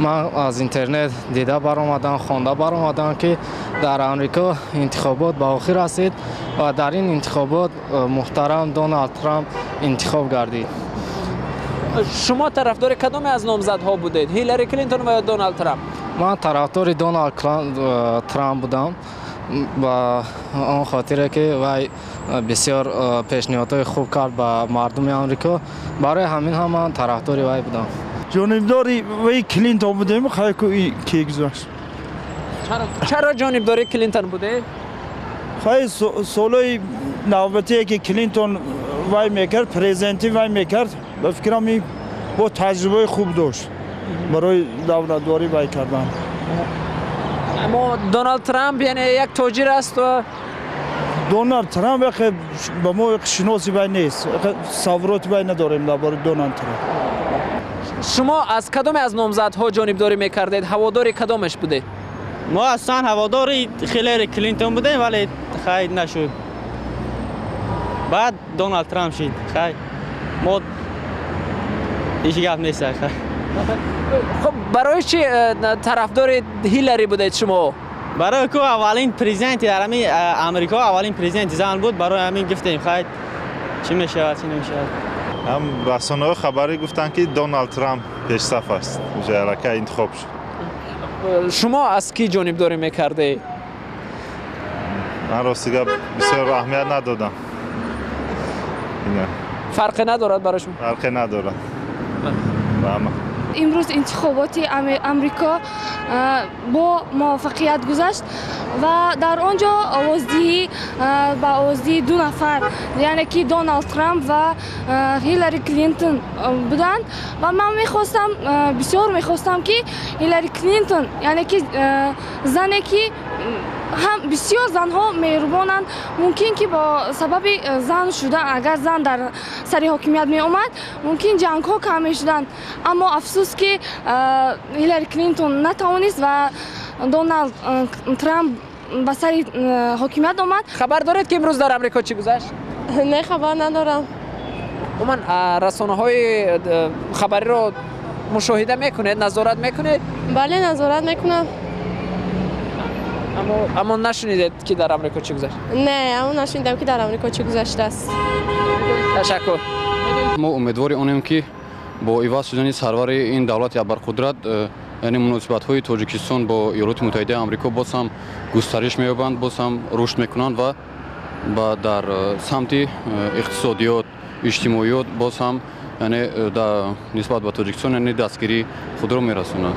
من از اینترنت دیده برآمدم، خوانده برآمدم که در آمریکا انتخابات به آخر رسید و در این انتخابات محترم دونالد ترامپ انتخاب گردید. شما طرفدار کدام از نامزدها بودید؟ هیلاری کلینتون و یا دونالد ترامپ؟ من طرفدار دونالد ترامپ بودم و آن خاطره که وی بسیار پیشنهادهای خوب کرد به مردم آمریکا. برای همین هم من طرفدار وی بودم. جانبداری وی کلینتون بودیم، خیلی کی گذاشت. چرا جانبداری کلینتون بوده؟ خیلی سالای نوبتی که کلینتون وی میکرد، پرزیدنتی وی میکرد، به فکرم این با تجربه خوب داشت برای دولتداری وی کردن. اما دونالد ترامپ یعنی یک تاجر است و دونالد ترامپ به ما شناسی وی نیست، تصورات وی نداریم درباره دونالد ترامپ. شما از کدام از نامزدها جانبداری میکردید؟ هوادار کدامش بودید؟ ما اصلا هوادار هیلاری کلینتون بودیم ولی خیلی نشد. بعد دونالد ترامپ شد. خیلی ما هیچ گپ نیست. خب برای چی طرفدار هیلاری بودید شما؟ برای که اولین پرزیدنت در امریکا، اولین پرزیدنت زن بود، برای همین گفتیم خیلی چی میشه چی نمیشه. هم رسانه‌های خبری گفتن که دونالد ترامپ پیش صف است. مجرد انتخاب شد. شما از کی جانبداری میکردید؟ من راستیگه بسیار اهمیت ندادم. فرقی ندارد براشون؟ فرقی ندارد. امروز انتخابات امریکا با موفقیت گذشت و در آنجا آوازدهی با آوازدهی دو نفر، یعنی که دونالد ترامپ و هیلاری کلینتون بودند و من بسیار میخواستم که هیلاری کلینتون، یعنی که زنی که هم بسیار زنها مهربانند، ممکن که با سبب زن شدن، اگر زن در سر حاکمیت می اومد ممکن جنگ ها کم می شدند، اما افسوس که هیلاری کلینتون نتوانست و دونالد ترامپ به سر حاکمیت آمد. خبر دارید که امروز در امریکا چی گذشت؟ نه، خبر ندارم. من رسانه های خبری رو مشاهده میکنید، نظارت میکنید؟ بله، نظارت میکنم. اما نشنیدید که در امریکا چی گذشت؟ نه، اما نشنیدم که در امریکا چی گذشته است. تشکر. ما امیدوار اونیم که با عوض شدن سرور این دولت ابرقدرت، یعنی مناسبت‌های تاجیکستان با ایالات متحده آمریکا باز هم گسترش می‌یابند، باز هم رشد می‌کنند و در سمت اقتصادیات، اجتماعیات باز هم یعنی در نسبت به تاجیکستان یعنی دستگیری خود را می‌رسانند.